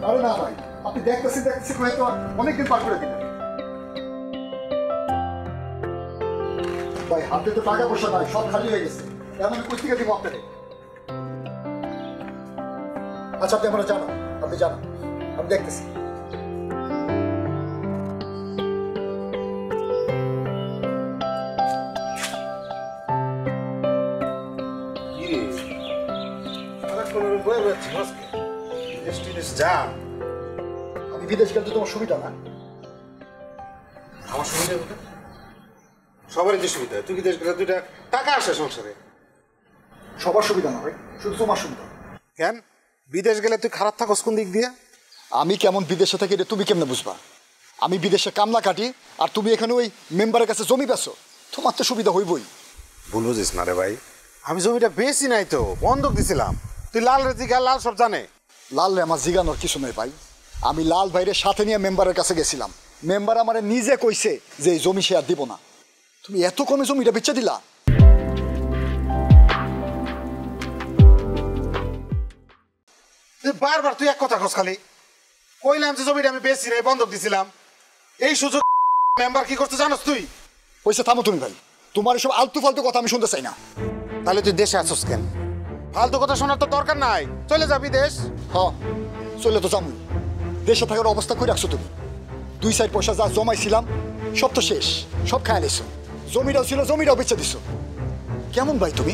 আরে না ভাই, আপনি দেখতেছি হয়তো অনেকদিন পার করে দিলেন। ভাই হাতে তো টাকা পয়সা নাই, সব খালি হয়ে গেছে। এখন আমি কোথা থেকে দিব আপনাকে? আচ্ছা আপনি আমরা জানো, আপনি জানো, আমি দেখতেছি। আমি বিদেশ গেলে তো তোমার সুবিধা না। আমার সুবিধা কোথায়? সবারই যে সুবিধা, তুই বিদেশ গেলে 2টা টাকা আসে সংসারে। সবার সুবিধা না ভাই, শুধু তোমার সুবিধা। কেন বিদেশ গেলে তুই খারাপ থাকস কোন দিক দিয়ে? আমি কেমন বিদেশে থাকি এটা তুমি কেমনে বুঝবা? আমি বিদেশে কামলা কাটি আর তুমি এখানে ওই মেম্বারের কাছে জমি বেচো, তোমার তো সুবিধা হইবই। ভুল বুঝিস না রে ভাই, আমি জমিটা বেশি নাই তো, বন্ধক দিছিলাম। তুই লাল রেজি গা, লাল সব জানে। লাল রে আমার জিগানোর কিছু নেই ভাই। আমি লাল ভাইরে সাথে নিয়ে মেম্বারের কাছে গেছিলাম, মেম্বার আমার নিজে কইছে যে এই জমি সে আর দিব না। তুমি এত কমে জমিটা বেচে দিলা? বারবার তুই এক কথা কস খালি। কইলাম যে জমিটা আমি বেশি রে, বন্ধক দিছিলাম। এই সুযোগ মেম্বার কি করতে জানোস তুই? পয়সা থামো তুমি ভাই, তোমার এসব আলতু ফালতু কথা আমি শুনতে চাই না। তাহলে তুই দেশে আসছিস কেন? ফালতু কথা শোনার তো দরকার নাই, চলে যাবি দেশ। হ্যাঁ চলে তো যামুই। দেশে থাকার অবস্থা করে রাখছো তুমি। 2 সাইড পয়সা যা জমাইছিলাম সব তো শেষ, সব খায় নিছো। জমিটাও ছিল, জমিটাও বেচে দিছো। কেমন ভাই তুমি?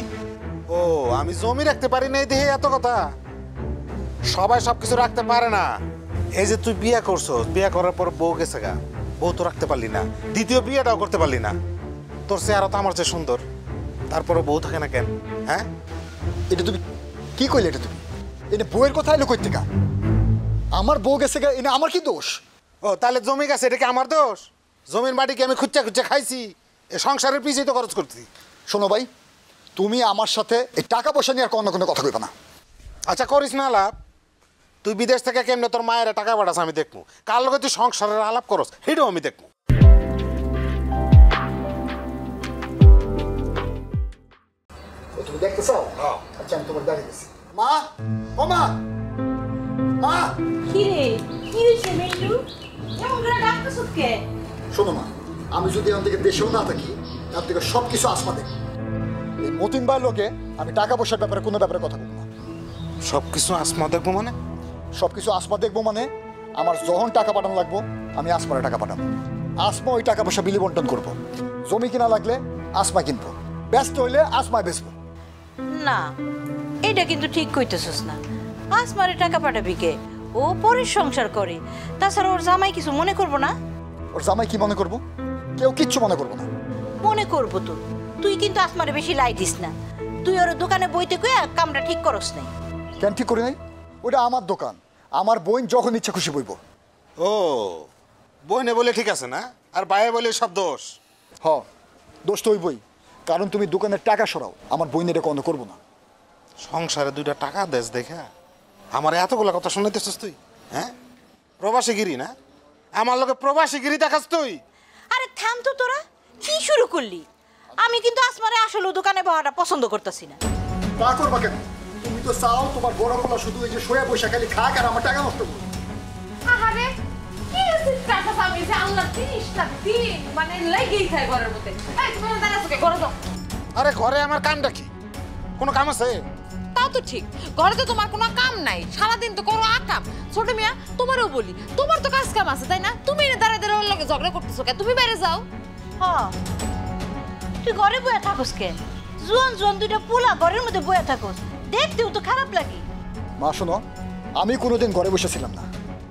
ও আমি জমি রাখতে পারি না এই দেহে এত কথা? সবাই সবকিছু রাখতে পারে না। এই যে তুই বিয়ে করছস, বিয়ে করার পর বউ গেছে গা, বউ তো রাখতে পারলি না, দ্বিতীয় বিয়েটাও করতে পারলি না। তোর চেহারা তো আমার চেয়ে সুন্দর, তারপরে বউ থাকে না কেন? হ্যাঁ এটা তুমি কি কইলে? এটা তুমি এনে বউয়ের কথা এলো কই থেকে? আমার বউ গেছে গা, এনে আমার কি দোষ? ও তাহলে জমি গেছে, এটা কি আমার দোষ? জমির মাটি কি আমি খুঁজা খুঁজা খাইছি? এ সংসারের পিছিয়ে তো খরচ করছি। শোনো ভাই, তুমি আমার সাথে এই টাকা পয়সা নিয়ে আর কোনো কথা কইবা না। আচ্ছা করিস না আলাপ। তুই বিদেশ থেকে কেমনে তোর মায়ের টাকা পাঠাস আমি দেখবো। কার লগে তুই সংসারের আলাপ করস সেটাও আমি দেখবো। তুমি দেখতে চাও? আচ্ছা আমি তোমার দাঁড়িয়ে গেছি। মা, ও মা, মা। কি রে, কি হইছে মেন্টু? এমন করে ডাকতেছ কে? শোনো মা, আমি যদি এখান থেকে দেশেও না থাকি, তার থেকে সব কিছু আসমা দেখি। এই মতিন ভাইয়ের লোকে আমি টাকা পয়সার ব্যাপারে কোনো ব্যাপারে কথা বলবো না। সবকিছু আসমা দেখবো মানে? সব কিছু আসমা দেখবো মানে আমার যখন টাকা পাঠানো লাগবো আমি আসমারে টাকা পাঠাবো। আসমা ওই টাকা পয়সা বিলি বন্টন করবো। জমি কিনা লাগলে আসমা কিনবো, ব্যস্ত হইলে আসমায় বেচবো। না, এটা কিন্তু ঠিক কইতেছস না। আসমারে টাকা পাঠাবি কে? ও পরের সংসার করে, তাছাড়া ওর জামাই কিছু মনে করবো না? ওর জামাই কি মনে করবো? কেউ কিচ্ছু মনে করবো না। মনে করবো তো। তুই কিন্তু আসমারে বেশি লাই দিস না। তুই ওর দোকানে বইতে কইয়া কামটা ঠিক করস নাই। কেন ঠিক করি নাই? ওটা আমার দোকান, আমার বোন যখন ইচ্ছা খুশি বইব। ও বইনে বলে ঠিক আছে না, আর বাইরে বলে সব দোষ? হ, দোষ তো হইবই, কারণ তুমি দোকানের টাকা সরাও, আমার বোন এটা কোনো করবো না। সংসারে 2টা টাকা দেশ দেখা আমার এতগুলো কথা শুনাইতেছিস তুই? হ্যাঁ প্রবাসীগিরি না, আমার লোকে প্রবাসীগিরি দেখাস তুই? আরে থাম তো তোরা, কি শুরু করলি? আমি কিন্তু আসমারে আসলে দোকানে বহাটা পছন্দ করতেছি না। তা করবা কেন? তুমি তো চাও তোমার বড় বলা শুধু এই যে শোয়া পয়সা খালি খাক আর আমার টাকা নষ্ট করবো। আহারে কি হইছে কাকা আমি যে আল্লাহ 30টা দিন মানে লেগেই থাকে ঘরের মধ্যে। এই তুমি দাঁড়াছো কে? ঘরে যাও। আরে ঘরে আমার কামটা কি? কোনো কাম আছে? তাও তো ঠিক, ঘরে তো তোমার কোনো কাম নাই, সারাদিন তো করো আকাম। ছোট মিয়া তোমারও বলি, তোমার তো কাজ কাম আছে তাই না? তুমি এনে দাঁড়ায় দাঁড়ায় ওর লগে ঝগড়া করতেছো কে? তুমি বাইরে যাও। হ্যাঁ, তুই ঘরে বইয়া থাকস কে? জোয়ান জোয়ান দুইটা পোলা ঘরের মধ্যে বইয়া থাকস, দেখতেও তো খারাপ লাগে। মা শোনো, আমি কোনোদিন ঘরে বসেছিলাম না,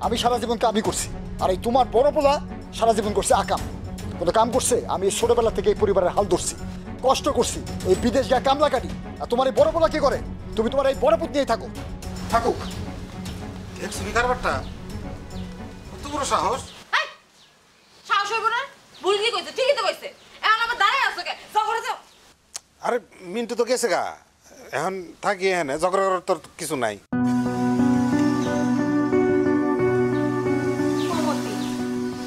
আমি সারা জীবন কামই করছি। আর এই তোমার বড় পোলা সারা জীবন করছে আকাম, কোনো কাম করছে? আমি এই ছোটবেলা থেকে এই পরিবারের হাল ধরছি, কষ্ট করছি, এই বিদেশ গিয়ে কামলা কাটি। আর তোমার এই বড় পোলা কি করে? তুমি তোমার এই বড় পুত নিয়েই থাকো, থাকুক। দেখছি কি কারবারটা? কত বড় সাহস! এই সাহস হইব না? ভুল কি কইছে? ঠিকই তো কইছে। এখন আবার দাঁড়ায় আছো কে? যাও ঘরে যাও। আরে মিন্টু তো গেছে গা, এখন থাকি এনে ঝগড়া করার তোর কিছু নাই।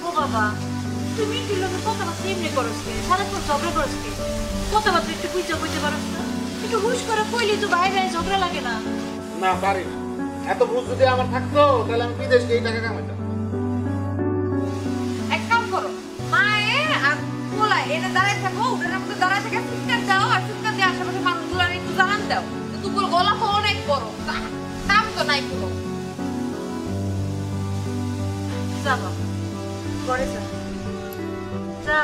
ও বাবা, তুমি দিলকে কথাবার্তা এমনি করস কে? সারাক্ষণ ঝগড়া করস কে? কথাবার্তা একটু বুঝতে পারস না? একটু হুশ করে কইলি তো বাইরে ঝগড়া লাগে না? না পারি না, এত বুঝ যদি আমার থাকতো তাহলে আমি বিদেশ গিয়ে এই টাকা কামাইতাম। এক কাম করো, মায়ে আর পোলা এনে দাঁড়ায় থাকো, উঠোনের মধ্যে দাঁড়ায় থেকে চিৎকার দাও, আর চিৎকার দিয়ে আশেপাশে মানুষগুলো একটু জানান দাও। দুপুর গলা তো অনেক বড়, কাম তো নাই কোনো। যাবা ঘরে যা যা